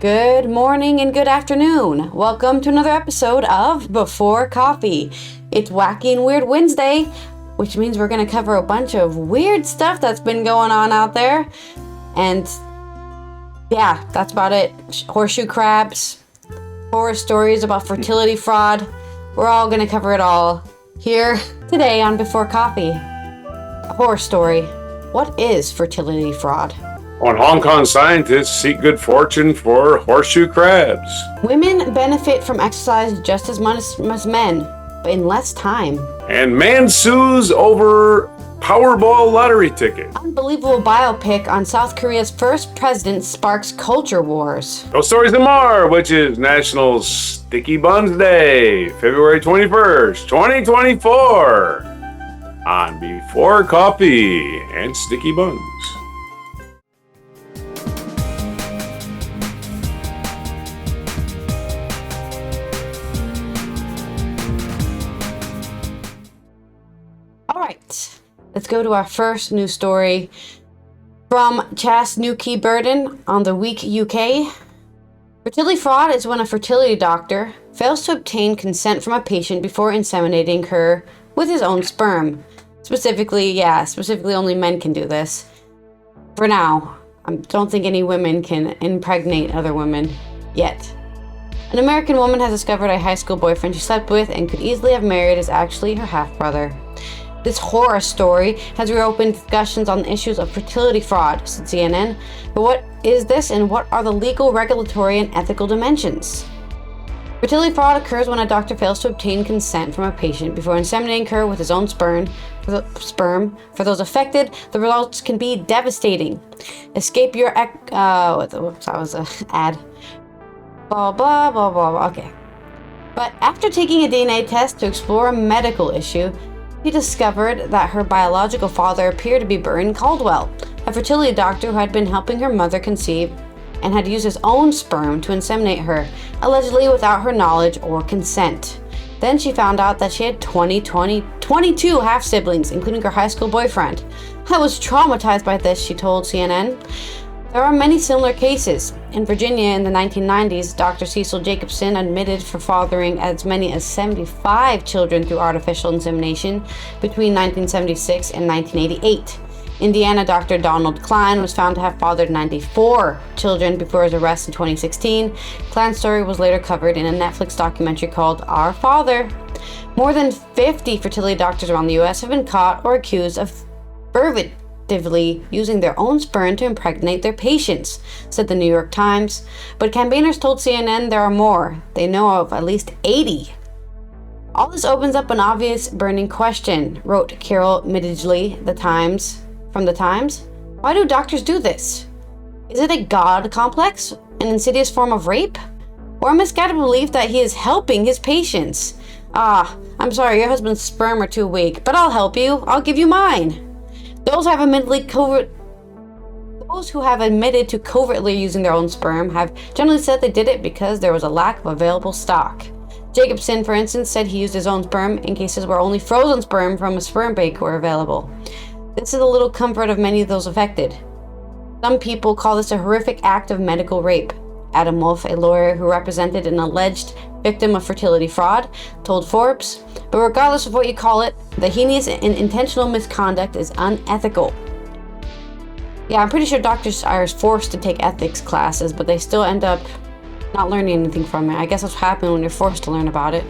Good morning and good afternoon. Welcome to another episode of Before Coffee. It's Wacky and Weird Wednesday, which means we're going to cover a bunch of weird stuff that's been going on out there. And yeah, that's about it. Horseshoe crabs, horror stories about fertility fraud. We're all going to cover it all here today on Before Coffee. A horror story. What is fertility fraud? On Hong Kong, scientists seek good fortune for horseshoe crabs. Women benefit from exercise just as much as men, but in less time. And man sues over Powerball lottery ticket. Unbelievable biopic on South Korea's first president sparks culture wars. Those stories and more, which is National Sticky Buns Day, February 21st, 2024, on Before Coffee and Sticky Buns. Let's go to our first news story from Chas Nuki Burden on The Week UK. Fertility fraud is when a fertility doctor fails to obtain consent from a patient before inseminating her with his own sperm. Specifically only men can do this. For now, I don't think any women can impregnate other women yet. An American woman has discovered a high school boyfriend she slept with and could easily have married is actually her half-brother. This horror story has reopened discussions on the issues of fertility fraud, said CNN. But what is this and what are the legal, regulatory, and ethical dimensions? Fertility fraud occurs when a doctor fails to obtain consent from a patient before inseminating her with his own sperm. For those affected, the results can be devastating. Escape your whoops, that was an ad. Blah, blah, blah, blah, okay. But after taking a DNA test to explore a medical issue, he discovered that her biological father appeared to be Burton Caldwell, a fertility doctor who had been helping her mother conceive and had used his own sperm to inseminate her, allegedly without her knowledge or consent. Then she found out that she had 22 half-siblings, including her high school boyfriend. I was traumatized by this, she told CNN. There are many similar cases. In Virginia in the 1990s, Dr. Cecil Jacobson admitted for fathering as many as 75 children through artificial insemination between 1976 and 1988. Indiana Dr. Donald Klein was found to have fathered 94 children before his arrest in 2016. Klein's story was later covered in a Netflix documentary called Our Father. More than 50 fertility doctors around the U.S. have been caught or accused of using their own sperm to impregnate their patients, said the New York Times. But campaigners told CNN there are more. They know of at least 80. All this opens up an obvious burning question, wrote Carol Midgley, from the Times. Why do doctors do this? Is it a God complex? An insidious form of rape? Or a misguided belief that he is helping his patients? I'm sorry, your husband's sperm are too weak, but I'll help you. I'll give you mine. Those who have admitted to covertly using their own sperm have generally said they did it because there was a lack of available stock. Jacobson, for instance, said he used his own sperm in cases where only frozen sperm from a sperm bank were available. This is a little comfort of many of those affected. Some people call this a horrific act of medical rape. Adam Wolf, a lawyer who represented an alleged victim of fertility fraud, told Forbes, but regardless of what you call it, the heinous and intentional misconduct is unethical. Yeah, I'm pretty sure doctors are forced to take ethics classes, but they still end up not learning anything from it. I guess that's what happens when you're forced to learn about it.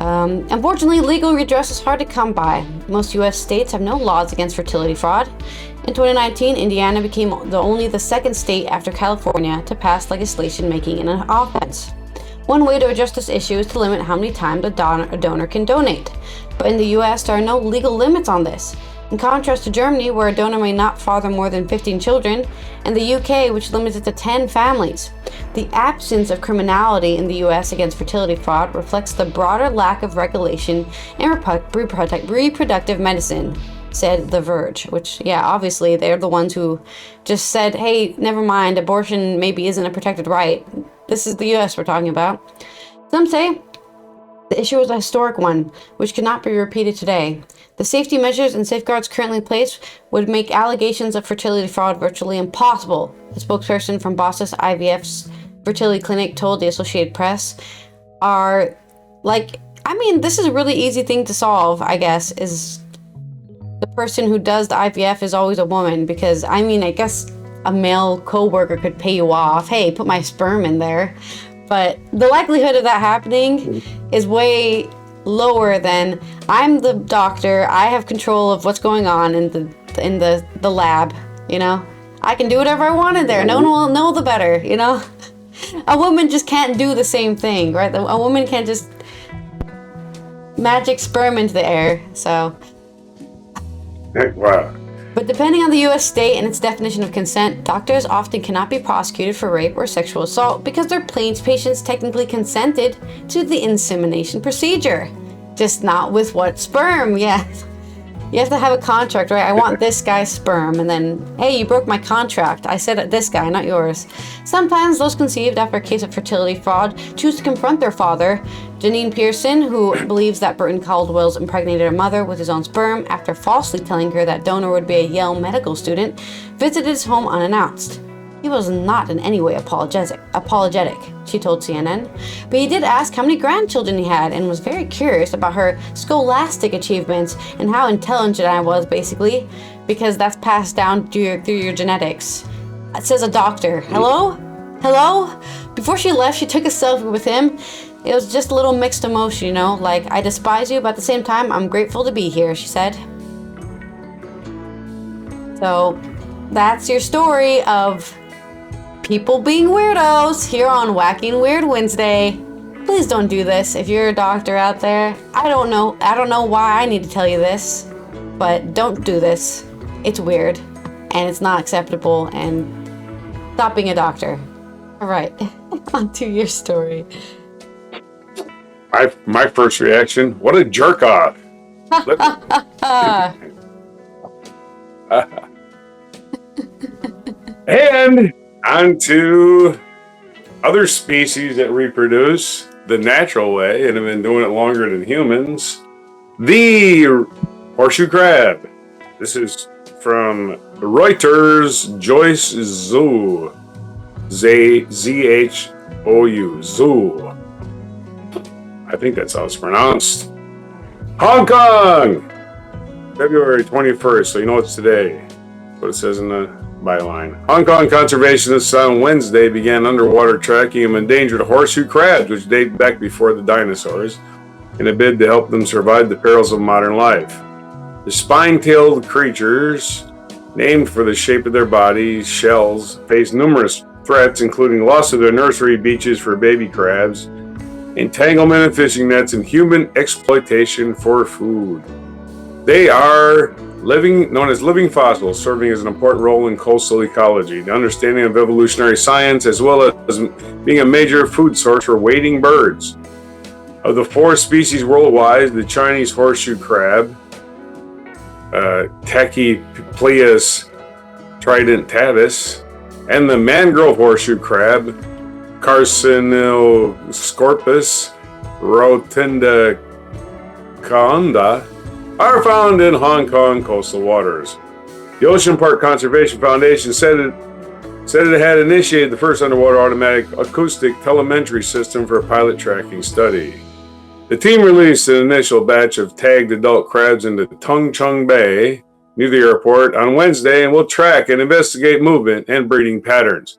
Unfortunately, legal redress is hard to come by. Most U.S. states have no laws against fertility fraud. In 2019, Indiana became only the second state after California to pass legislation making it an offense. One way to address this issue is to limit how many times a donor can donate. But in the U.S., there are no legal limits on this. In contrast to Germany, where a donor may not father more than 15 children, and the UK, which limits it to 10 families. The absence of criminality in the U.S. against fertility fraud reflects the broader lack of regulation in reproductive medicine, said The Verge, which, yeah, obviously they're the ones who just said, hey, never mind, abortion maybe isn't a protected right. This is the U.S. we're talking about. Some say The issue was a historic one, which cannot be repeated today. The safety measures and safeguards currently in place would make allegations of fertility fraud virtually impossible, a spokesperson from Boston IVF's fertility clinic told the Associated Press. This is a really easy thing to solve, I guess, is the person who does the IVF is always a woman, because, I guess a male co-worker could pay you off. Hey, put my sperm in there. But the likelihood of that happening is way lower than I'm the doctor. I have control of what's going on in the lab. I can do whatever I want in there. No one will know the better. A woman just can't do the same thing, right? A woman can't just magic sperm into the air. So. Wow. But depending on the U.S. state and its definition of consent, doctors often cannot be prosecuted for rape or sexual assault because their patients technically consented to the insemination procedure. Just not with what sperm, yeah. You have to have a contract, right? I want this guy's sperm, and then, hey, you broke my contract. I said this guy, not yours. Sometimes those conceived after a case of fertility fraud choose to confront their father. Janine Pearson, who believes that Burton Caldwell's impregnated her mother with his own sperm after falsely telling her that donor would be a Yale medical student, visited his home unannounced. He was not in any way apologetic, she told CNN, but he did ask how many grandchildren he had and was very curious about her scholastic achievements and how intelligent I was, basically, because that's passed down through your genetics. It says a doctor. Hello? Before she left, she took a selfie with him. It was just a little mixed emotion, like, I despise you, but at the same time, I'm grateful to be here, she said. So, that's your story of people being weirdos here on Whacking Weird Wednesday. Please don't do this if you're a doctor out there. I don't know why I need to tell you this, but don't do this. It's weird and it's not acceptable, and stop being a doctor. All right, on to your story. My first reaction, what a jerk off. And on to other species that reproduce the natural way and have been doing it longer than humans. The horseshoe crab. This is from Reuters. Joyce Zhou. Z-H-O-U. Zhou. I think that's how it's pronounced. Hong Kong! February 21st, so you know it's today. What it says in the byline. Hong Kong conservationists on Wednesday began underwater tracking of endangered horseshoe crabs, which date back before the dinosaurs, in a bid to help them survive the perils of modern life. The spine-tailed creatures, named for the shape of their bodies, shells, face numerous threats, including loss of their nursery beaches for baby crabs, entanglement in fishing nets, and human exploitation for food. They are known as living fossils, serving as an important role in coastal ecology, the understanding of evolutionary science, as well as being a major food source for wading birds. Of the 4 species worldwide, the Chinese horseshoe crab, Tachypleus tridentatus, and the mangrove horseshoe crab, Carcinoscorpus rotundaconda, are found in Hong Kong coastal waters. The Ocean Park Conservation Foundation said it had initiated the first underwater automatic acoustic telemetry system for a pilot tracking study. The team released an initial batch of tagged adult crabs into Tung Chung Bay near the airport on Wednesday and will track and investigate movement and breeding patterns.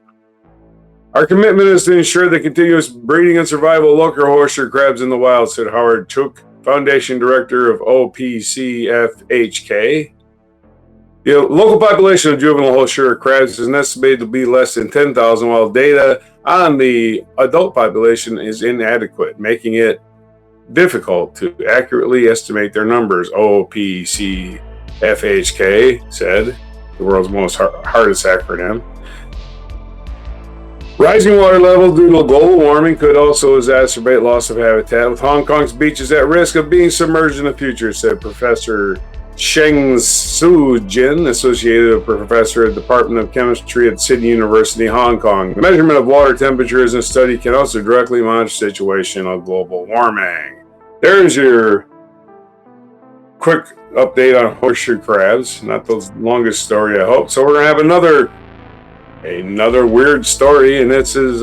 Our commitment is to ensure the continuous breeding and survival of local horseshoe crabs in the wild, said Howard Chook, Foundation Director of OPCFHK. The local population of juvenile horseshoe crabs is estimated to be less than 10,000, while data on the adult population is inadequate, making it difficult to accurately estimate their numbers, OPCFHK said, the world's most hardest acronym. Rising water levels due to global warming could also exacerbate loss of habitat, with Hong Kong's beaches at risk of being submerged in the future, said Professor Sheng Su Jin, Associate Professor at the Department of Chemistry at Sydney University, Hong Kong. The measurement of water temperatures in the study can also directly monitor the situation of global warming. there's your quick update on horseshoe crabs. Not the longest story, I hope. So we're gonna have another weird story, and this is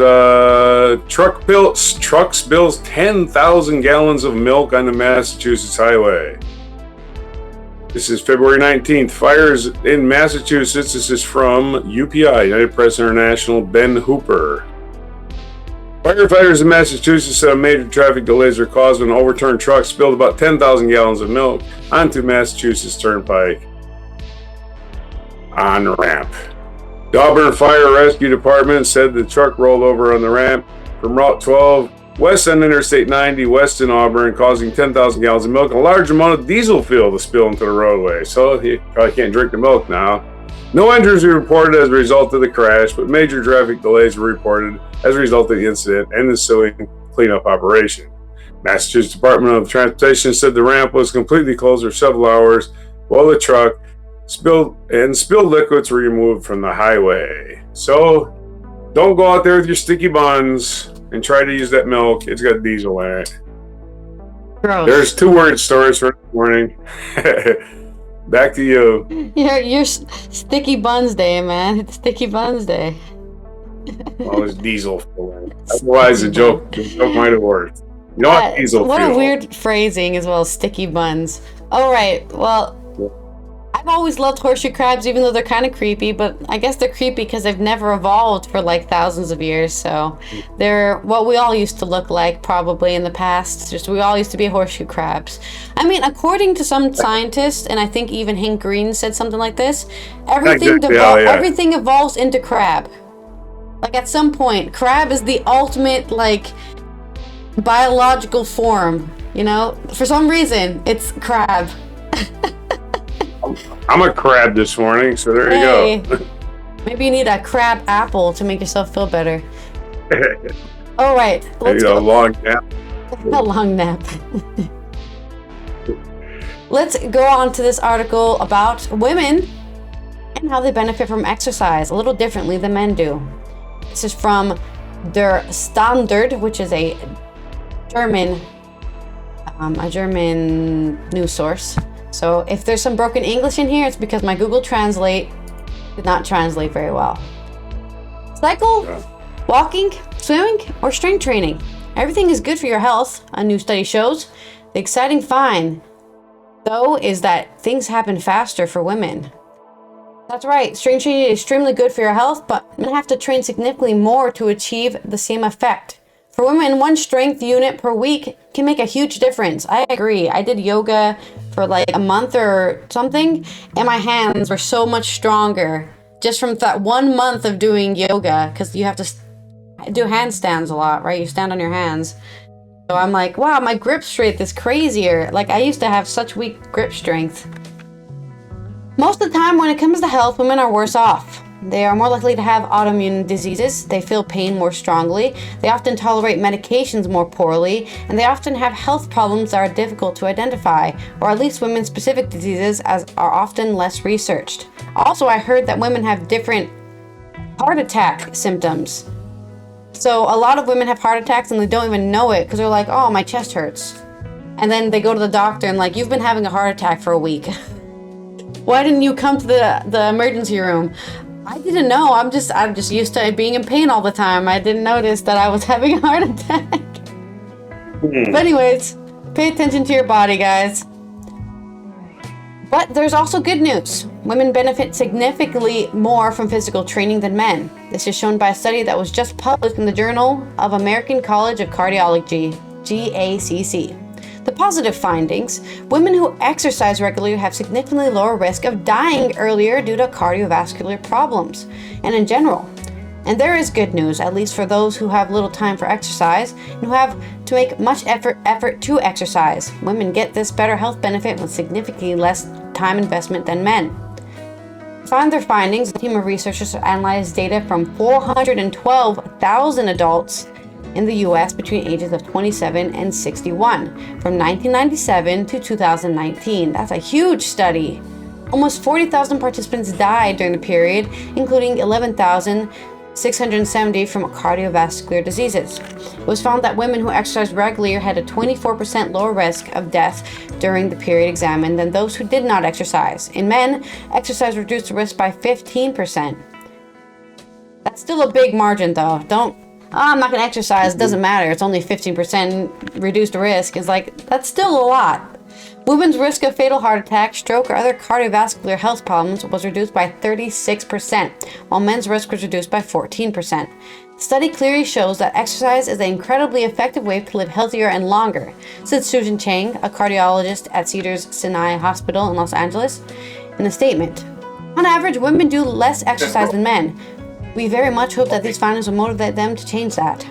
truck spills 10,000 gallons of milk on the Massachusetts highway. This is February 19th. Fires in Massachusetts. This is from UPI, United Press International, Ben Hooper. Firefighters in Massachusetts said major traffic delays were caused when an overturned truck spilled about 10,000 gallons of milk onto Massachusetts Turnpike on the ramp. The Auburn Fire Rescue Department said the truck rolled over on the ramp from Route 12 west on Interstate 90 west in Auburn, causing 10,000 gallons of milk and a large amount of diesel fuel to spill into the roadway. So you probably can't drink the milk now. No injuries were reported as a result of the crash, but major traffic delays were reported as a result of the incident and the ensuing cleanup operation. Massachusetts Department of Transportation said the ramp was completely closed for several hours while the truck spilled liquids were removed from the highway. So don't go out there with your sticky buns and try to use that milk. It's got diesel in it. Gross. There's 2 word stories for this morning. Back to you. Your sticky buns day, man. It's sticky buns day. Well, it's diesel fuel. Otherwise, the joke might have worked. You know what? Diesel what fuel. A weird phrasing as well, sticky buns. All right. Well, I've always loved horseshoe crabs, even though they're kind of creepy, but I guess they're creepy because they've never evolved for like thousands of years. So they're what we all used to look like probably in the past. Just we all used to be horseshoe crabs. I mean, according to some scientists, and I think even Hank Green said something like this, everything evolves into crab. Like at some point, crab is the ultimate like biological form, you know? For some reason, it's crab. I'm a crab this morning, so there you go. Maybe you need a crab apple to make yourself feel better. All right, let's go. A long nap. A long nap. Let's go on to this article about women and how they benefit from exercise a little differently than men do. This is from Der Standard, which is a German news source. So if there's some broken English in here, it's because my Google Translate did not translate very well. Cycle, walking, swimming, or strength training. Everything is good for your health, a new study shows. The exciting find, though, is that things happen faster for women. That's right, strength training is extremely good for your health, but men have to train significantly more to achieve the same effect. For women, 1 strength unit per week can make a huge difference. I agree. I did yoga for like a month or something, and my hands were so much stronger just from that 1 month of doing yoga, because you have to do handstands a lot, right? You stand on your hands. So I'm like, wow, my grip strength is crazier. Like I used to have such weak grip strength. Most of the time when it comes to health, women are worse off. They are more likely to have autoimmune diseases, they feel pain more strongly, they often tolerate medications more poorly, and they often have health problems that are difficult to identify, or at least women's specific diseases are often less researched. Also, I heard that women have different heart attack symptoms. So a lot of women have heart attacks and they don't even know it because they're like, oh, my chest hurts. And then they go to the doctor and like, you've been having a heart attack for a week. Why didn't you come to the emergency room? I didn't know. I'm just used to being in pain all the time. I didn't notice that I was having a heart attack. But anyways, pay attention to your body, guys. But there's also good news. Women benefit significantly more from physical training than men. This is shown by a study that was just published in the Journal of American College of Cardiology, GACC. The positive findings, women who exercise regularly have significantly lower risk of dying earlier due to cardiovascular problems, and in general. And there is good news, at least for those who have little time for exercise and who have to make much effort to exercise. Women get this better health benefit with significantly less time investment than men. To find their findings, a team of researchers analyzed data from 412,000 adults in the U.S. between ages of 27 and 61, from 1997 to 2019. That's a huge study. Almost 40,000 participants died during the period, including 11,000 670 from cardiovascular diseases. It was found that women who exercised regularly had a 24% lower risk of death during the period examined than those who did not exercise. In men, exercise reduced the risk by 15%. That's still a big margin though. I'm not going to exercise, it doesn't matter, it's only 15% reduced risk. It's like, that's still a lot. Women's risk of fatal heart attack, stroke, or other cardiovascular health problems was reduced by 36%, while men's risk was reduced by 14%. The study clearly shows that exercise is an incredibly effective way to live healthier and longer, said Susan Chang, a cardiologist at Cedars-Sinai Hospital in Los Angeles, in a statement. On average, women do less exercise than men. We very much hope that these findings will motivate them to change that.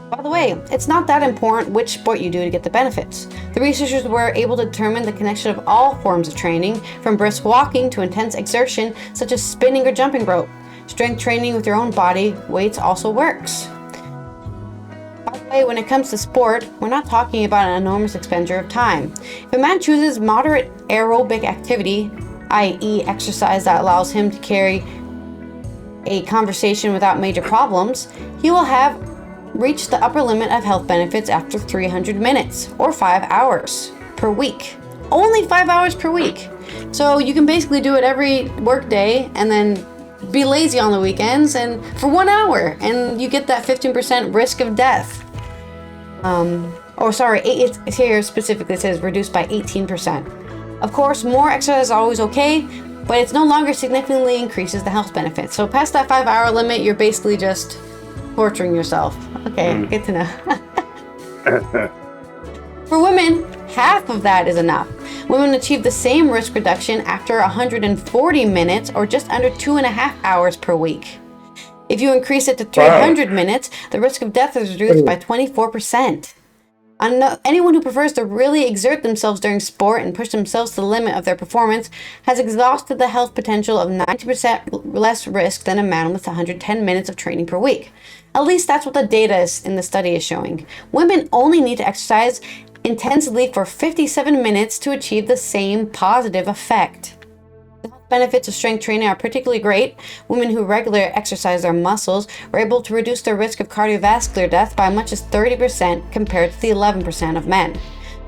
By the way, it's not that important which sport you do to get the benefits. The researchers were able to determine the connection of all forms of training, from brisk walking to intense exertion such as spinning or jumping rope. Strength training with your own body weights also works. By the way, when it comes to sport, we're not talking about an enormous expenditure of time. If a man chooses moderate aerobic activity, i.e. exercise that allows him to carry a conversation without major problems, he will have reached the upper limit of health benefits after 300 minutes, or 5 hours per week. Only 5 hours per week. So you can basically do it every work day and then be lazy on the weekends and for 1 hour, and you get that 15% risk of death. It's here specifically, it says reduced by 18%. Of course, more exercise is always okay, but it's no longer significantly increases the health benefits. So past that 5 hour limit, you're basically just torturing yourself. Okay, good to know. For women, half of that is enough. Women achieve the same risk reduction after 140 minutes, or just under 2.5 hours per week. If you increase it to 300 minutes, the risk of death is reduced by 24%. Anyone who prefers to really exert themselves during sport and push themselves to the limit of their performance has exhausted the health potential of 90% less risk than a man with 110 minutes of training per week. At least that's what the data in the study is showing. Women only need to exercise intensely for 57 minutes to achieve the same positive effect. The health benefits of strength training are particularly great. Women who regularly exercise their muscles were able to reduce their risk of cardiovascular death by as much as 30% compared to the 11% of men.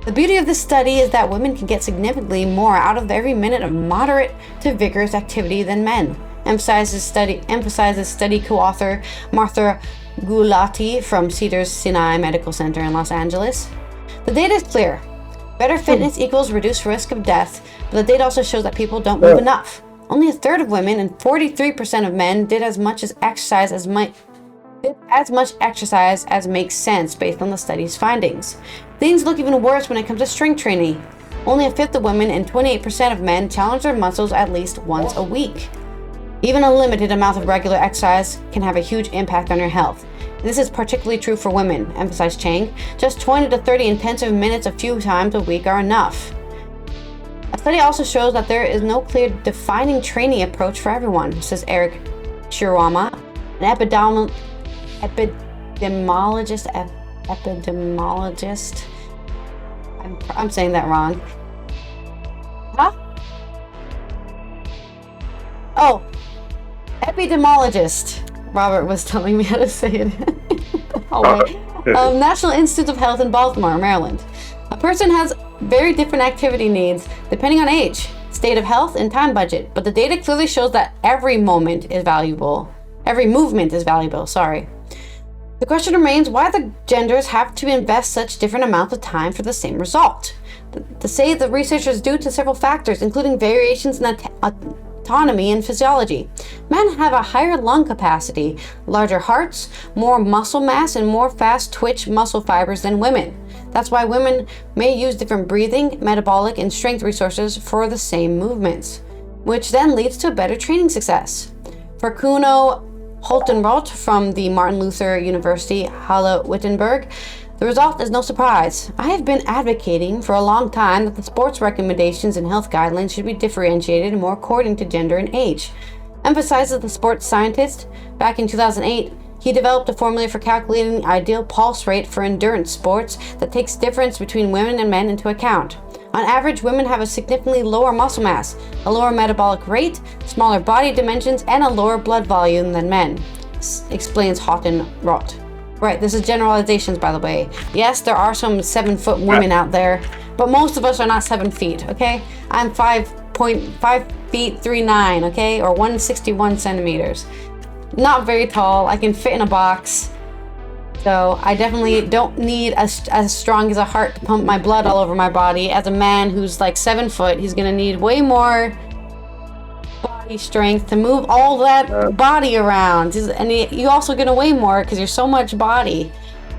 The beauty of this study is that women can get significantly more out of every minute of moderate to vigorous activity than men, emphasizes study co-author Martha Gulati from Cedars-Sinai Medical Center in Los Angeles. The data is clear. Better fitness equals reduced risk of death, but the data also shows that people don't move enough. Only a third of women and 43% of men did as much exercise as makes sense based on the study's findings. Things look even worse when it comes to strength training. Only a fifth of women and 28% of men challenge their muscles at least once a week. Even a limited amount of regular exercise can have a huge impact on your health. This is particularly true for women, emphasized Chang. Just 20 to 30 intensive minutes a few times a week are enough. A study also shows that there is no clear defining training approach for everyone, says Eric Shirwama, an epidemiologist. I'm saying that wrong. Huh? Oh, epidemiologist. Robert was telling me how to say it. National Institute of Health in Baltimore, Maryland. A person has very different activity needs depending on age, state of health, and time budget, but the data clearly shows that every movement is valuable. The question remains why the genders have to invest such different amounts of time for the same result. To say the research is due to several factors, including variations in autonomy and physiology. Men have a higher lung capacity, larger hearts, more muscle mass, and more fast twitch muscle fibers than women. That's why women may use different breathing, metabolic, and strength resources for the same movements, which then leads to better training success. For Kuno Holtenroth from the Martin Luther University Halle-Wittenberg, the result is no surprise. I have been advocating for a long time that the sports recommendations and health guidelines should be differentiated more according to gender and age. Emphasizes the sports scientist, back in 2008, he developed a formula for calculating the ideal pulse rate for endurance sports that takes difference between women and men into account. On average, women have a significantly lower muscle mass, a lower metabolic rate, smaller body dimensions, and a lower blood volume than men, explains Houghton Roth. Right, this is generalizations, by the way. Yes, there are some 7-foot women out there, but most of us are not 7 feet, okay? I'm 5 feet 3'9", okay? Or 161 centimeters. Not very tall. I can fit in a box. So I definitely don't need as strong as a heart to pump my blood all over my body. As a man who's like 7 foot, he's gonna need way more body strength to move all that body around. And you're also gonna weigh more because you're so much body.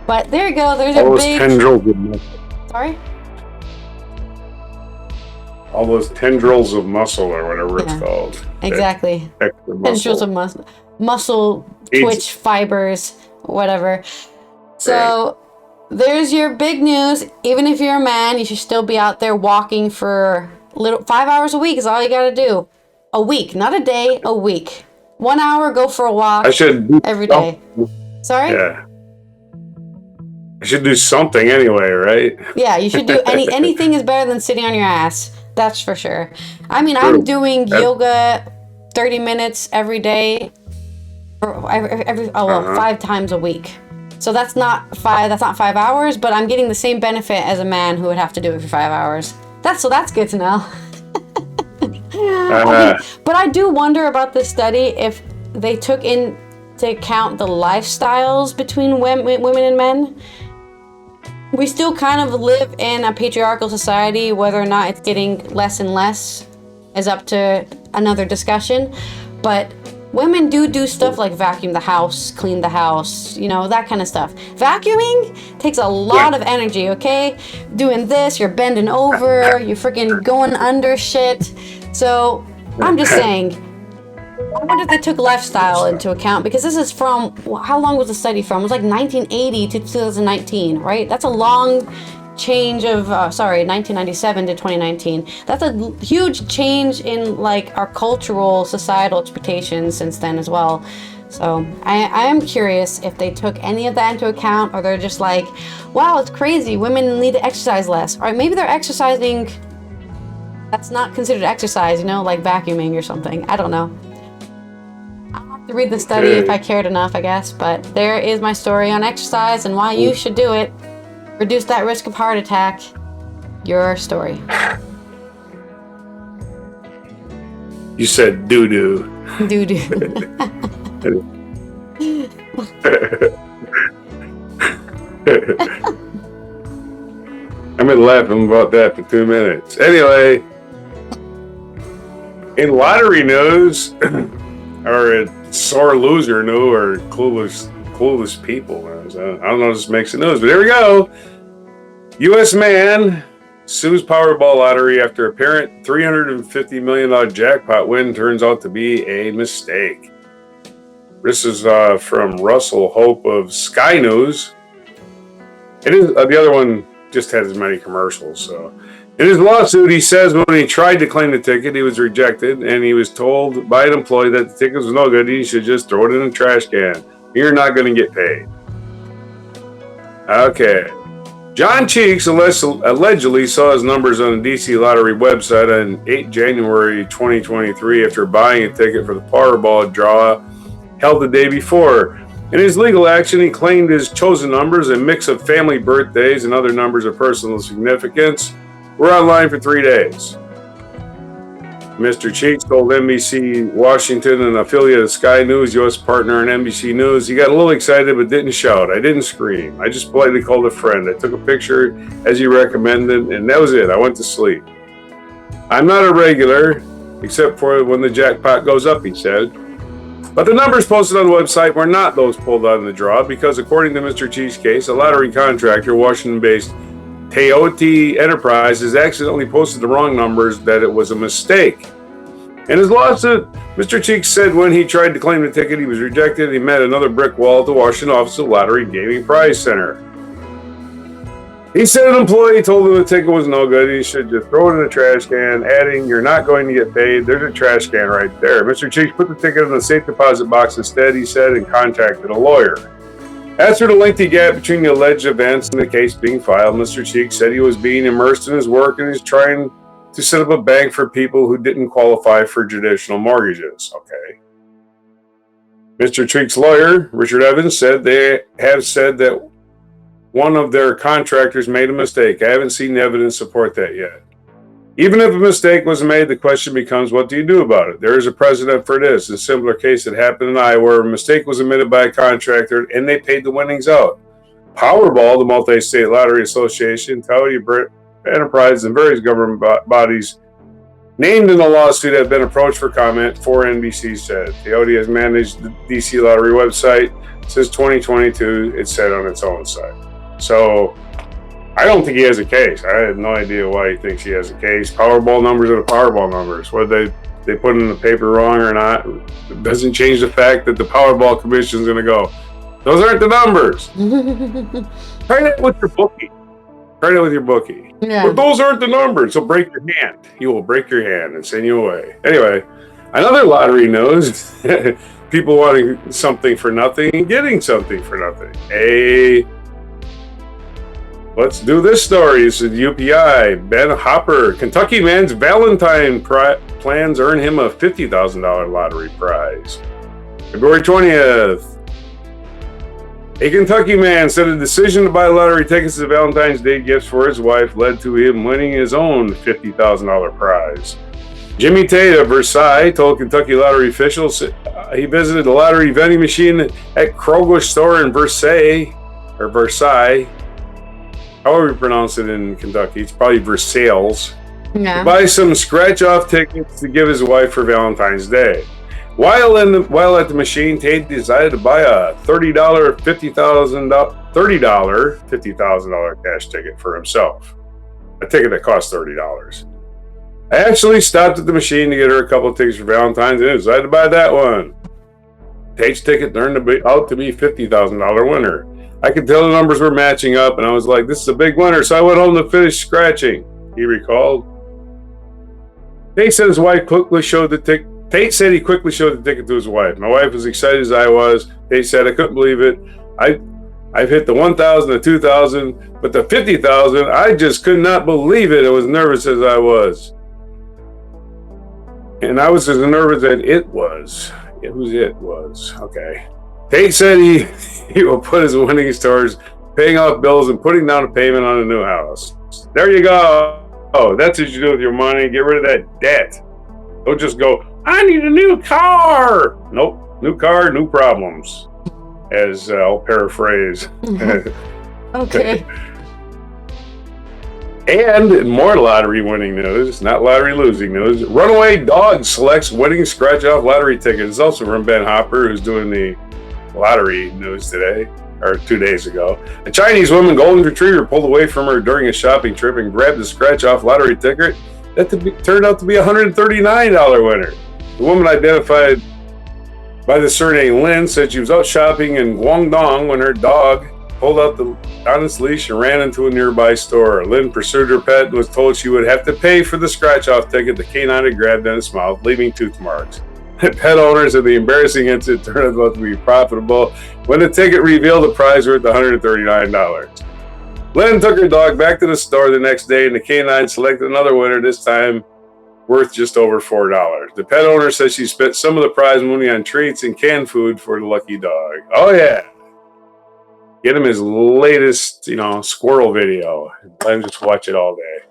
But there you go. There's all a those big. Tendrils of muscle. Sorry. All those tendrils of muscle, or whatever it's called. Exactly. Extra muscle. Tendrils of muscle twitch fibers, whatever. So there's your big news. Even if you're a man, you should still be out there walking for 5 hours a week is all you gotta do. A week, not a day, a week. 1 hour, go for a walk every day. Sorry? Yeah. I should do something anyway, right? Yeah, you should do anything is better than sitting on your ass. That's for sure. I mean, I'm doing yoga 30 minutes every day, or 5 times a week. So that's not 5 hours, but I'm getting the same benefit as a man who would have to do it for 5 hours. That's good to know. But I do wonder about this study if they took into account the lifestyles between women and men. We still kind of live in a patriarchal society. Whether or not it's getting less and less is up to another discussion. But women do stuff like vacuum the house, clean the house, that kind of stuff. Vacuuming takes a lot of energy, okay? Doing this, you're bending over, you're freaking going under shit. So I'm just saying, I wonder if they took lifestyle into account, because this is from, how long was the study from? It was like 1980 to 2019, right? That's a long change of, 1997 to 2019. That's a huge change in like our cultural, societal expectations since then as well. So I am curious if they took any of that into account, or they're just like, wow, it's crazy, women need to exercise less. Or maybe they're exercising, that's not considered exercise, like vacuuming or something. I don't know. To read the study if I cared enough, I guess. But there is my story on exercise and why you should do it. Reduce that risk of heart attack. Your story. You said doo-doo. Doo-doo. I've been laughing about that for 2 minutes. Anyway, in lottery news, or a sore loser news, or clueless people. I don't know if this makes the news, but here we go. U.S. man sues Powerball lottery after apparent $350 million jackpot win turns out to be a mistake. This is from Russell Hope of Sky News. It is the other one just has as many commercials. So, in his lawsuit, he says when he tried to claim the ticket, he was rejected, and he was told by an employee that the ticket was no good. He should just throw it in a trash can. You're not going to get paid. Okay. John Cheeks allegedly saw his numbers on the DC Lottery website on 8 January 2023 after buying a ticket for the Powerball draw held the day before. In his legal action, he claimed his chosen numbers, a mix of family birthdays and other numbers of personal significance, were online for 3 days. Mr. Cheeks told NBC Washington, an affiliate of Sky News, U.S. partner in NBC News, he got a little excited but didn't shout. I didn't scream. I just politely called a friend. I took a picture as he recommended, and that was it. I went to sleep. I'm not a regular, except for when the jackpot goes up, he said. But the numbers posted on the website were not those pulled out in the draw because, according to Mr. Cheeks' case, a lottery contractor, Washington-based Teoti Enterprises, accidentally posted the wrong numbers, that it was a mistake. In his lawsuit, Mr. Cheeks said when he tried to claim the ticket, he was rejected and he met another brick wall at the Washington office of Lottery Gaming Prize Center. He said an employee told him the ticket was no good, he should just throw it in a trash can, adding, "You're not going to get paid. There's a trash can right there." Mr. Cheeks put the ticket in the safe deposit box instead, he said, and contacted a lawyer. As for the lengthy gap between the alleged events and the case being filed, Mr. Cheek said he was being immersed in his work and is trying to set up a bank for people who didn't qualify for traditional mortgages. Okay. Mr. Cheek's lawyer, Richard Evans, said they have said that one of their contractors made a mistake. I haven't seen evidence to support that yet. Even if a mistake was made, the question becomes, what do you do about it? There is a precedent for this. A similar case that happened in Iowa where a mistake was admitted by a contractor and they paid the winnings out. Powerball, the Multi-State Lottery Association, Toyota Enterprise, and various government bodies named in the lawsuit have been approached for comment, 4NBC said. Toyota has managed the DC Lottery website since 2022, it said on its own site. So, I don't think he has a case. I have no idea why he thinks he has a case. Powerball numbers are the Powerball numbers. Whether they put in the paper wrong or not, it doesn't change the fact that the Powerball Commission is going to go, those aren't the numbers. Try that with your bookie. Try that with your bookie. Yeah. But those aren't the numbers. So break your hand. He will break your hand and send you away. Anyway, another lottery news. People wanting something for nothing and getting something for nothing. Let's do this story. This is UPI. Ben Hopper, Kentucky man's Valentine plans earn him a $50,000 lottery prize. February 20th. A Kentucky man said a decision to buy lottery tickets as Valentine's Day gifts for his wife led to him winning his own $50,000 prize. Jimmy Tate of Versailles told Kentucky lottery officials he visited the lottery vending machine at Kroger store in Versailles, however you pronounce it in Kentucky. It's probably Versailles. Yeah. To buy some scratch-off tickets to give his wife for Valentine's Day. While at the machine, Tate decided to buy a $30 $50,000 cash ticket for himself. A ticket that cost $30. I actually stopped at the machine to get her a couple of tickets for Valentine's and decided to buy that one. Tate's ticket turned out to be $50,000 winner. I could tell the numbers were matching up, and I was like, this is a big winner, so I went home to finish scratching, he recalled. Tate said his wife quickly showed the ticket. Tate said he quickly showed the ticket to his wife. My wife was excited as I was. Tate said, I couldn't believe it. I've hit the 1,000, the 2,000, but the 50,000, I just could not believe it. I was nervous as I was. And I was as nervous as it was. Whose it was. Okay. Tate said he will put his winnings towards paying off bills and putting down a payment on a new house. There you go. Oh, that's what you do with your money. Get rid of that debt. Don't just go, I need a new car. Nope. New car, new problems. As I'll paraphrase. Okay. And more lottery winning news, not lottery losing news. Runaway dog selects winning scratch-off lottery ticket. It's also from Ben Hopper, who's doing the lottery news today, or 2 days ago. A Chinese woman golden retriever pulled away from her during a shopping trip and grabbed a scratch-off lottery ticket that turned out to be a $139 winner. The woman, identified by the surname Lin, said she was out shopping in Guangdong when her dog pulled out on its leash and ran into a nearby store. Lin pursued her pet and was told she would have to pay for the scratch-off ticket the canine had grabbed in its mouth, leaving tooth marks. Pet owners of the embarrassing incident turned out to be profitable when the ticket revealed the prize worth $139. Lynn took her dog back to the store the next day, and the canine selected another winner, this time worth just over $4. The pet owner says she spent some of the prize money on treats and canned food for the lucky dog. Oh, yeah. Get him his latest, squirrel video. Let him just watch it all day.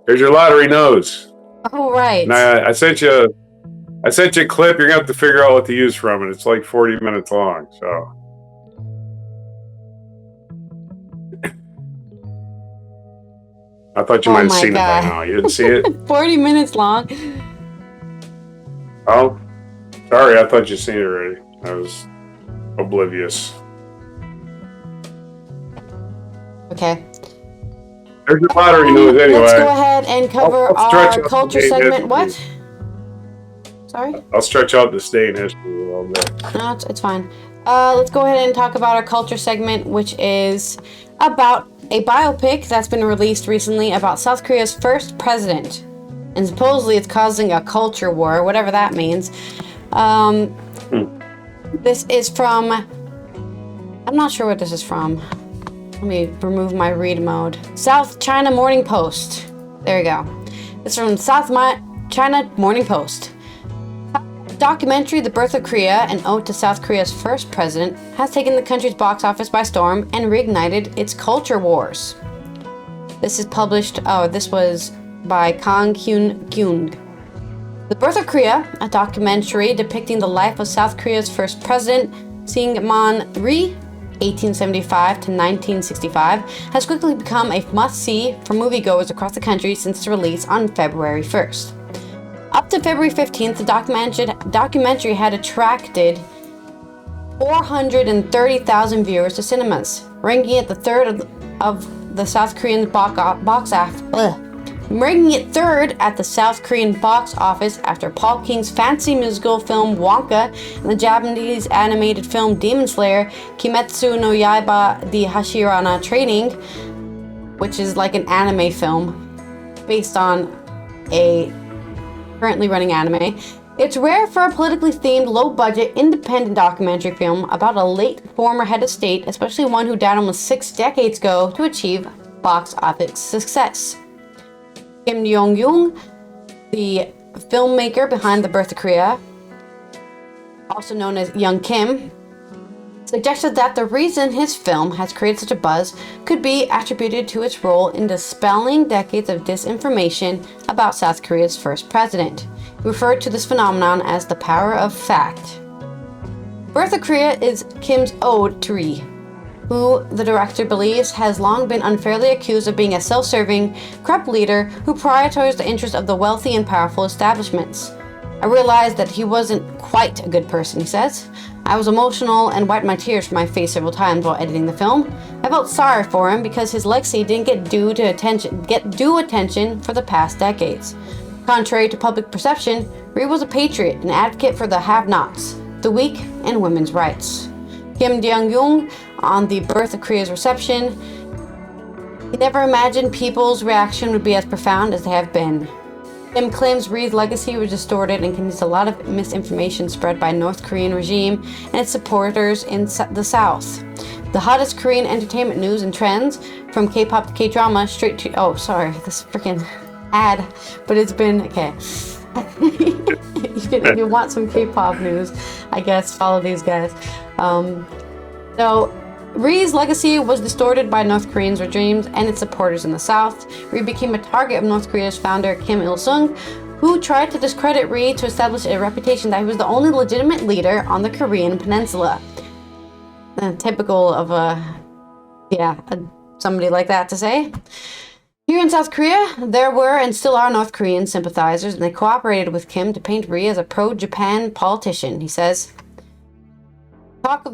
Here's your lottery news. All right. And I sent you a clip. You're going to have to figure out what to use from it. It's like 40 minutes long, so. I thought you might have seen it by now. You didn't see it? 40 minutes long. Oh, sorry. I thought you'd seen it already. I was oblivious. Okay. There's your lottery news anyway. Let's go ahead and cover our culture segment. What? Sorry? I'll stretch out the stay in history a little bit. No, it's fine. Let's go ahead and talk about our culture segment, which is about a biopic that's been released recently about South Korea's first president. And supposedly it's causing a culture war, whatever that means. This is from I'm not sure what this is from. Let me remove my read mode. South China Morning Post. There you go. It's from China Morning Post. The documentary The Birth of Korea, an ode to South Korea's first president, has taken the country's box office by storm and reignited its culture wars. This is published, this was by Kang Hyun-kyung. The Birth of Korea, a documentary depicting the life of South Korea's first president, Syngman-rhee, 1875 to 1965, has quickly become a must-see for moviegoers across the country since its release on February 1st. Up to February 15th, the documentary had attracted 430,000 viewers to cinemas, ranking it the third of the South Korean ranking it third at the South Korean box office after Paul King's fantasy musical film Wonka and the Japanese animated film Demon Slayer Kimetsu no Yaiba The Hashirana Training, which is like an anime film based on a currently running anime. It's rare for a politically themed, low-budget, independent documentary film about a late former head of state, especially one who died almost 6 decades ago, to achieve box office success. Kim Jong-un, the filmmaker behind The Birth of Korea, also known as Young Kim, suggested that the reason his film has created such a buzz could be attributed to its role in dispelling decades of disinformation about South Korea's first president. He referred to this phenomenon as the power of fact. Birth of Korea is Kim's ode to Rhee, who the director believes has long been unfairly accused of being a self-serving, corrupt leader who prioritized the interests of the wealthy and powerful establishments. I realized that he wasn't quite a good person, he says. I was emotional and wiped my tears from my face several times while editing the film. I felt sorry for him because his legacy didn't get due attention for the past decades. Contrary to public perception, Rhee was a patriot, an advocate for the have-nots, the weak, and women's rights. Kim Jong-un, on The Birth of Korea's reception, he never imagined people's reaction would be as profound as they have been. Kim claims Rhee's legacy was distorted and contains a lot of misinformation spread by North Korean regime and its supporters in the South. The hottest Korean entertainment news and trends, from K-pop to K-drama, straight to... Oh, sorry, this freaking ad, but it's been... Okay. If you want some K-pop news, I guess follow these guys. So, Rhee's legacy was distorted by North Korean regimes and its supporters in the South. Rhee became a target of North Korea's founder Kim Il-sung, who tried to discredit Rhee to establish a reputation that he was the only legitimate leader on the Korean peninsula. Typical of somebody like that to say. Here in South Korea, there were and still are North Korean sympathizers, and they cooperated with Kim to paint Rhee as a pro-Japan politician. He says, talk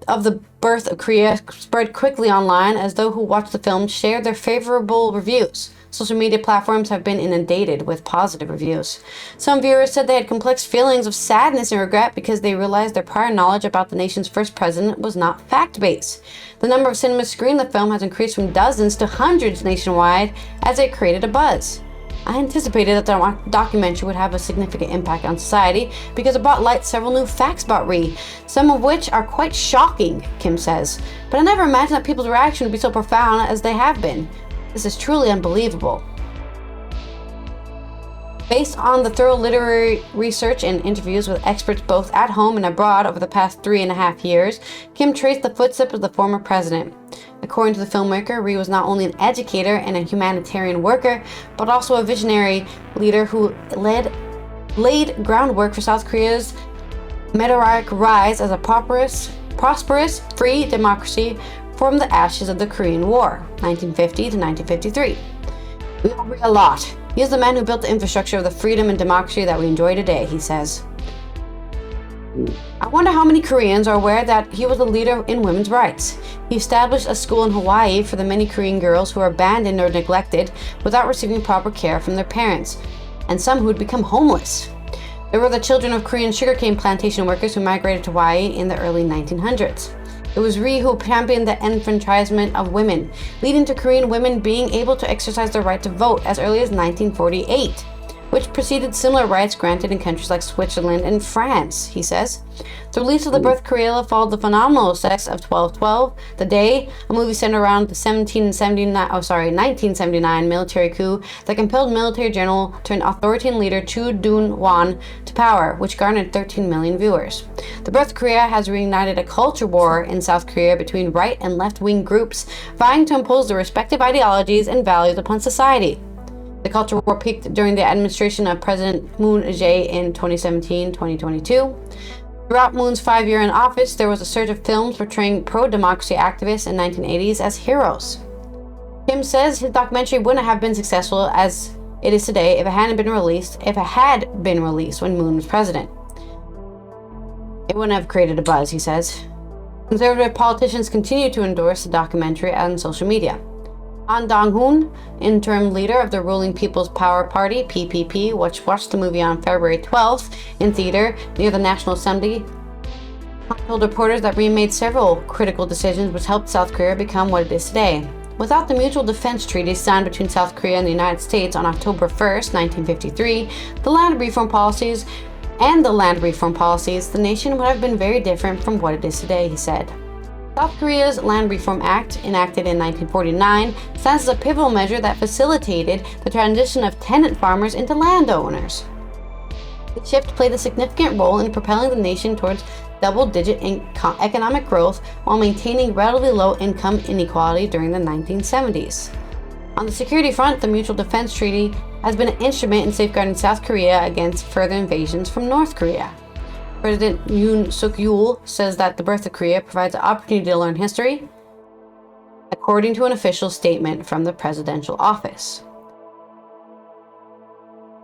of the birth of Korea spread quickly online as those who watched the film shared their favorable reviews. Social media platforms have been inundated with positive reviews. Some viewers said they had complex feelings of sadness and regret because they realized their prior knowledge about the nation's first president was not fact-based. The number of cinemas screening the film has increased from dozens to hundreds nationwide as it created a buzz. I anticipated that the documentary would have a significant impact on society because it brought light several new facts about Rhee, some of which are quite shocking, Kim says. But I never imagined that people's reaction would be so profound as they have been. This is truly unbelievable. Based on the thorough literary research and interviews with experts both at home and abroad over the past 3.5 years, Kim traced the footsteps of the former president. According to the filmmaker, Rhee was not only an educator and a humanitarian worker, but also a visionary leader who laid groundwork for South Korea's meteoric rise as a prosperous, free democracy from the ashes of the Korean War, 1950 to 1953. We owe Rhee a lot. He is the man who built the infrastructure of the freedom and democracy that we enjoy today, he says. I wonder how many Koreans are aware that he was a leader in women's rights. He established a school in Hawaii for the many Korean girls who were abandoned or neglected without receiving proper care from their parents, and some who had become homeless. There were the children of Korean sugarcane plantation workers who migrated to Hawaii in the early 1900s. It was Rhee who championed the enfranchisement of women, leading to Korean women being able to exercise their right to vote as early as 1948. which preceded similar rights granted in countries like Switzerland and France, he says. The release of the birth Cruella followed the phenomenal success of 12/12, The Day, a movie centered around the 1979 military coup that compelled military general turned authoritarian leader Chu Dun-hwan to power, which garnered 13 million viewers. The birth Korea has reignited a culture war in South Korea between right and left-wing groups vying to impose their respective ideologies and values upon society. The culture war peaked during the administration of President Moon Jae in 2017-2022. Throughout Moon's 5 year in office, there was a surge of films portraying pro-democracy activists in 1980s as heroes. Kim says his documentary wouldn't have been successful as it is today if it had been released when Moon was president. It wouldn't have created a buzz, he says. Conservative politicians continue to endorse the documentary on social media. An Dong-hoon, interim leader of the ruling People's Power Party, PPP, watched the movie on February 12th in theater near the National Assembly, told reporters that Ri made several critical decisions which helped South Korea become what it is today. Without the Mutual Defense Treaty signed between South Korea and the United States on October 1st, 1953, the land reform policies, the nation would have been very different from what it is today, he said. South Korea's Land Reform Act, enacted in 1949, stands as a pivotal measure that facilitated the transition of tenant farmers into landowners. The shift played a significant role in propelling the nation towards double-digit economic growth while maintaining relatively low income inequality during the 1970s. On the security front, the Mutual Defense Treaty has been an instrument in safeguarding South Korea against further invasions from North Korea. President Yoon Suk-yeol says that the birth of Korea provides an opportunity to learn history, according to an official statement from the presidential office.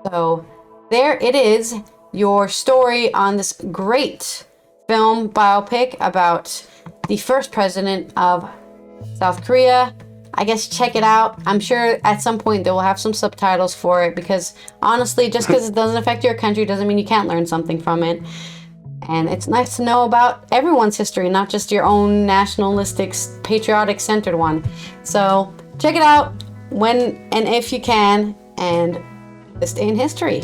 So there it is, your story on this great film biopic about the first president of South Korea. I guess check it out. I'm sure at some point they will have some subtitles for it because honestly, just because it doesn't affect your country doesn't mean you can't learn something from it. And it's nice to know about everyone's history, not just your own nationalistic, patriotic centered one. So check it out when and if you can, and this day in history.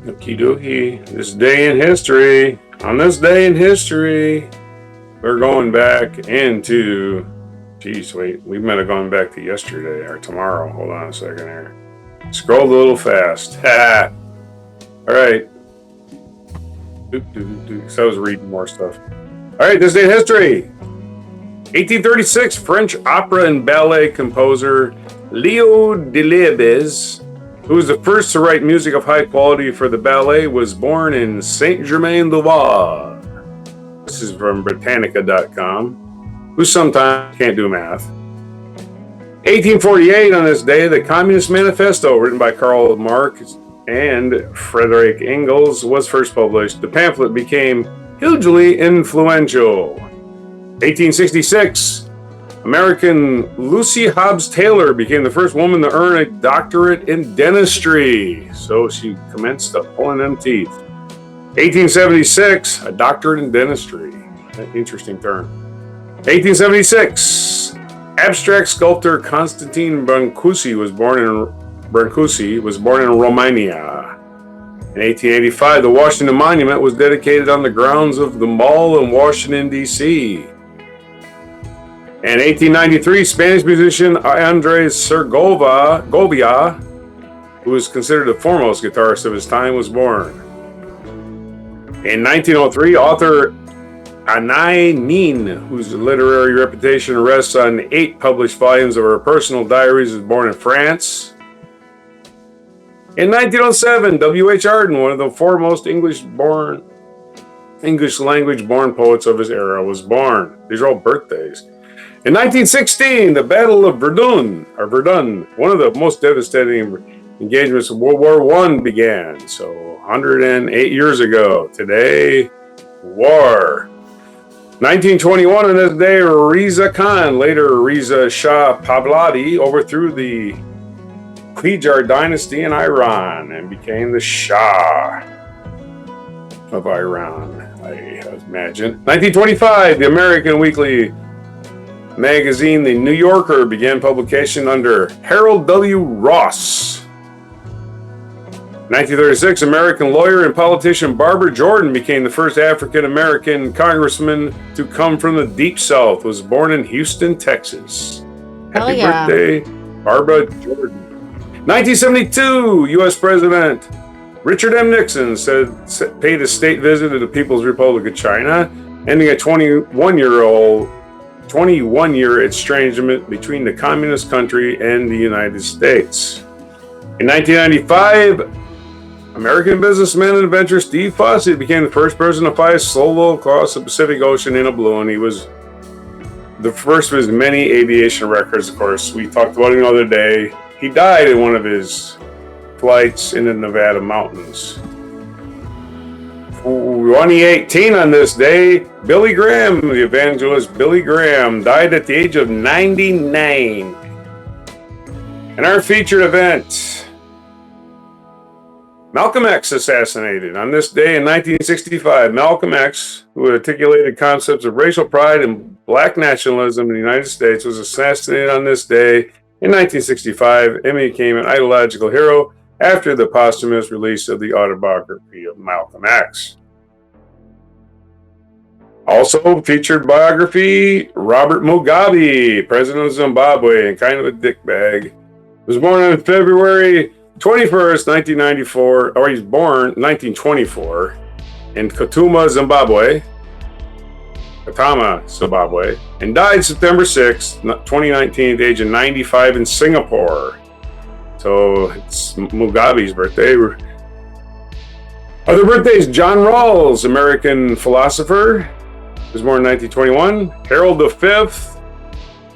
Okie dokie. This day in history. On this day in history, we're going back into... Geez, wait. We might have gone back to yesterday or tomorrow. Hold on a second here. Scrolled a little fast. Ha! All right. So I was reading more stuff. All right, this day in history. 1836, French opera and ballet composer Leo Delibes, who was the first to write music of high quality for the ballet, was born in Saint-Germain-du-Var. This is from Britannica.com, who sometimes can't do math. 1848, on this day, the Communist Manifesto, written by Karl Marx and Frederick Engels, was first published. The pamphlet became hugely influential. 1866, American Lucy Hobbs Taylor became the first woman to earn a doctorate in dentistry. So she commenced pulling them teeth. 1876, a doctorate in dentistry. An interesting term. 1876, abstract sculptor Constantine Brancusi was born in Romania. In 1885, the Washington Monument was dedicated on the grounds of the Mall in Washington, D.C. In 1893, Spanish musician Andres Segovia, who was considered the foremost guitarist of his time, was born. In 1903, author Anais Nin, whose literary reputation rests on 8 published volumes of her personal diaries, was born in France. In 1907, W.H. Auden, one of the foremost English language born poets of his era, was born. These are all birthdays. In 1916, the Battle of Verdun, one of the most devastating engagements of World War I, began. So 108 years ago. Today, war. 1921, on this day, Reza Khan, later Reza Shah Pahlavi, overthrew the Qajar dynasty in Iran and became the Shah of Iran, I imagine. 1925, the American weekly magazine The New Yorker began publication under Harold W. Ross. 1936, American lawyer and politician Barbara Jordan became the first African-American congressman to come from the Deep South. Was born in Houston, Texas. Happy birthday, Barbara Jordan. 1972, U.S. President Richard M. Nixon paid a state visit to the People's Republic of China, ending a 21-year estrangement between the communist country and the United States. In 1995, American businessman and adventurer Steve Fossett became the first person to fly solo across the Pacific Ocean in a balloon. He was the first of his many aviation records, of course. We talked about him the other day. He died in one of his flights in the Nevada mountains. 2018 on this day, Billy Graham, the evangelist Billy Graham, died at the age of 99. And our featured event, Malcolm X assassinated. On this day in 1965, Malcolm X, who articulated concepts of racial pride and black nationalism in the United States, was assassinated on this day in 1965 and became an ideological hero after the posthumous release of the autobiography of Malcolm X. Also featured biography, Robert Mugabe, president of Zimbabwe and kind of a dickbag, was born on February 21st, 1994, or he's born 1924 in Katama, Zimbabwe, and died September 6, 2019 at the age of 95 in Singapore. So it's Mugabe's birthday. Other birthdays, John Rawls, American philosopher, was born in 1921. Harold V,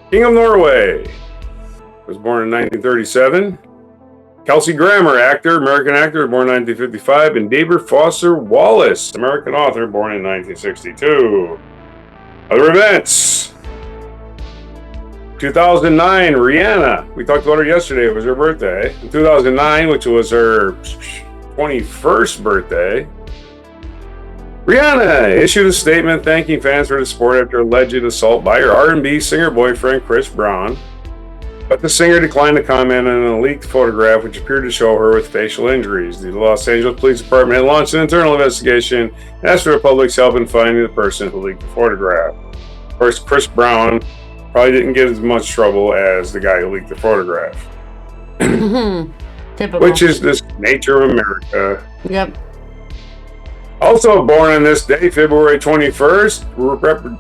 King of Norway, was born in 1937. Kelsey Grammer, actor, American actor, born in 1955. And David Foster Wallace, American author, born in 1962. Other events. 2009, Rihanna. We talked about her yesterday. It was her birthday. In 2009, which was her 21st birthday, Rihanna issued a statement thanking fans for the support after alleged assault by her R&B singer boyfriend, Chris Brown. But the singer declined to comment on a leaked photograph which appeared to show her with facial injuries. The Los Angeles Police Department had launched an internal investigation and asked for the public's help in finding the person who leaked the photograph. Of course, Chris Brown probably didn't get as much trouble as the guy who leaked the photograph. Typical. Which is the nature of America. Yep. Also born on this day, February 21st,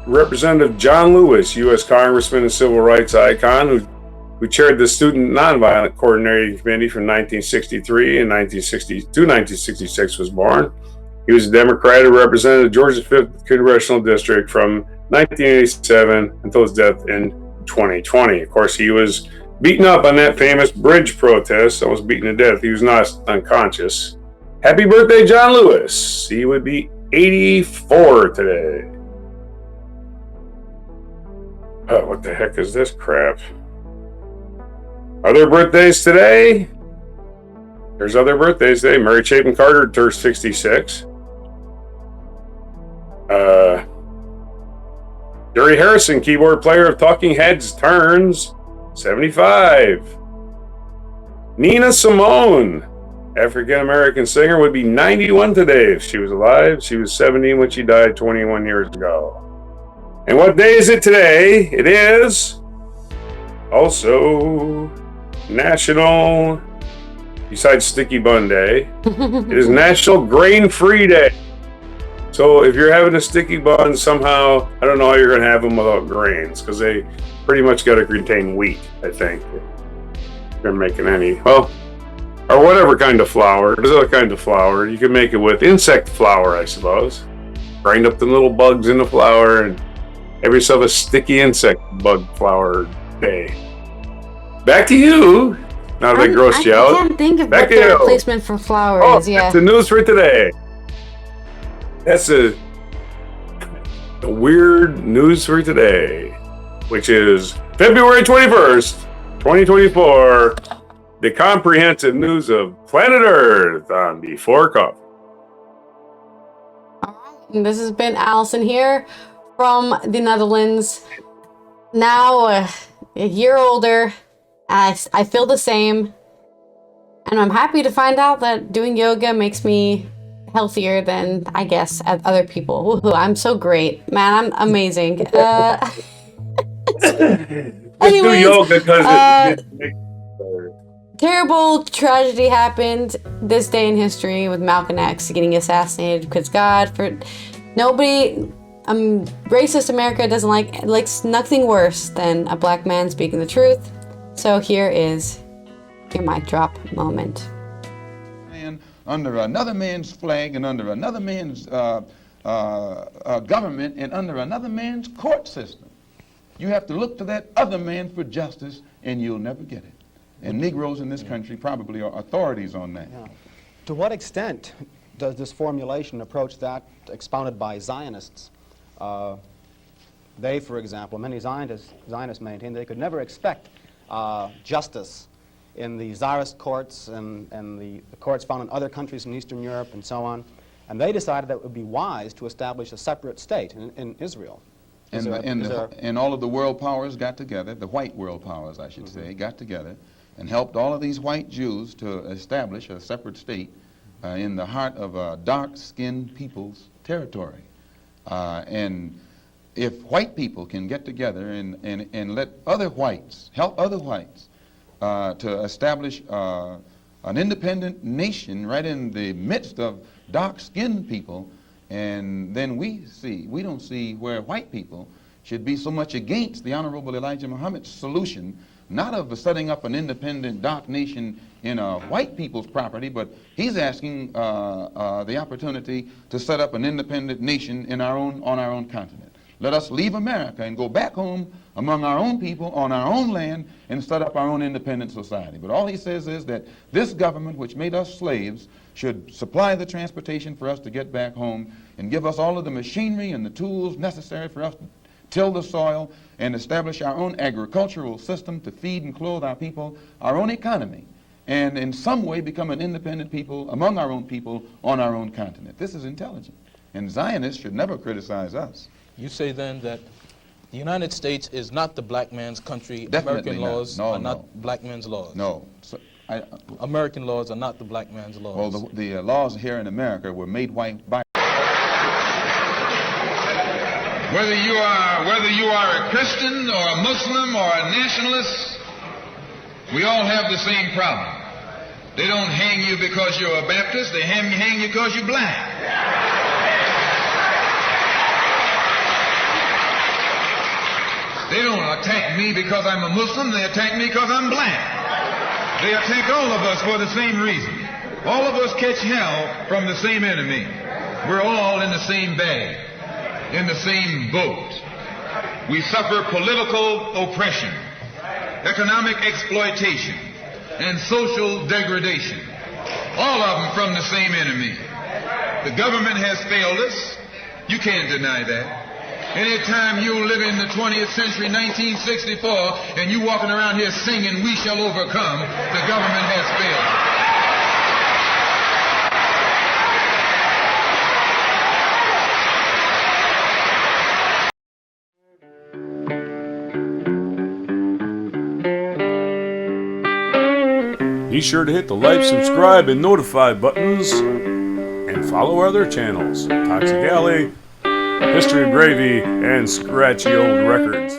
Representative John Lewis, U.S. Congressman and civil rights icon, who chaired the Student Nonviolent Coordinating Committee from 1963 and 1966 was born. He was a Democrat who represented Georgia's 5th Congressional District from 1987 until his death in 2020. Of course, he was beaten up on that famous bridge protest, almost beaten to death. He was not unconscious. Happy birthday, John Lewis. He would be 84 today. Oh, what the heck is this crap? Other birthdays today? There's other birthdays today. Mary Chapin Carter turns 66. Jerry Harrison, keyboard player of Talking Heads, turns 75. Nina Simone, African-American singer, would be 91 today if she was alive. She was 70 when she died 21 years ago. And what day is it today? It is also National, besides Sticky Bun Day, it is National Grain-Free Day. So if you're having a sticky bun, somehow, I don't know how you're going to have them without grains, because they pretty much got to contain wheat, I think. If you're making any, well, or whatever kind of flour. There's other kinds of flour. You can make it with insect flour, I suppose. Grind up the little bugs in the flour and have yourself a sticky insect bug flour day. Back to you. Now that I grossed you out. I can't think of Back what the replacement for flour is. Yeah. That's the news for today. That's the weird news for today, which is February 21st, 2024. The comprehensive news of planet Earth on Before Coffee. All right. And this has been Allison here from the Netherlands. Now a year older. I feel the same. And I'm happy to find out that doing yoga makes me healthier than, I guess, other people. Woohoo, I'm so great. Man, I'm amazing. Just do Anyways, yoga because it makes you better. terrible tragedy happened this day in history with Malcolm X getting assassinated because nobody, racist America doesn't likes nothing worse than a black man speaking the truth. So here is your mic drop moment. And under another man's flag and under another man's government and under another man's court system. You have to look to that other man for justice, and you'll never get it. And Negroes in this country probably are authorities on that. Yeah. To what extent does this formulation approach that expounded by Zionists? They, for example, many Zionists maintain they could never expect justice in the Tsarist courts and the courts found in other countries in Eastern Europe and so on. And they decided that it would be wise to establish a separate state in Israel. And all of the world powers got together, the white world powers, I should say, got together and helped all of these white Jews to establish a separate state in the heart of dark-skinned people's territory. And if white people can get together and let other whites, help other whites to establish an independent nation right in the midst of dark-skinned people, and then we don't see where white people should be so much against the Honorable Elijah Muhammad's solution, not of setting up an independent dark nation in white people's property, but he's asking the opportunity to set up an independent nation on our own continent. Let us leave America and go back home among our own people on our own land and set up our own independent society. But all he says is that this government, which made us slaves, should supply the transportation for us to get back home and give us all of the machinery and the tools necessary for us to till the soil and establish our own agricultural system to feed and clothe our people, our own economy, and in some way become an independent people among our own people on our own continent. This is intelligent. And Zionists should never criticize us. You say then that the United States is not the black man's country. Definitely American not. laws No, are no. not black man's laws. No. So, American laws are not the black man's laws. well, the laws here in America were made white by. Whether you are a Christian or a Muslim or a nationalist, we all have the same problem. They don't hang you because you're a Baptist, they hang you because you're black. They don't attack me because I'm a Muslim, they attack me because I'm black. They attack all of us for the same reason. All of us catch hell from the same enemy. We're all in the same bag, in the same boat. We suffer political oppression, economic exploitation, and social degradation. All of them from the same enemy. The government has failed us. You can't deny that. Anytime you live in the 20th century, 1964, and you walking around here singing, "We shall overcome," the government has failed. Be sure to hit the like, subscribe, and notify buttons, and follow our other channels, Toxic Alley, History of Gravy, and Scratchy Old Records.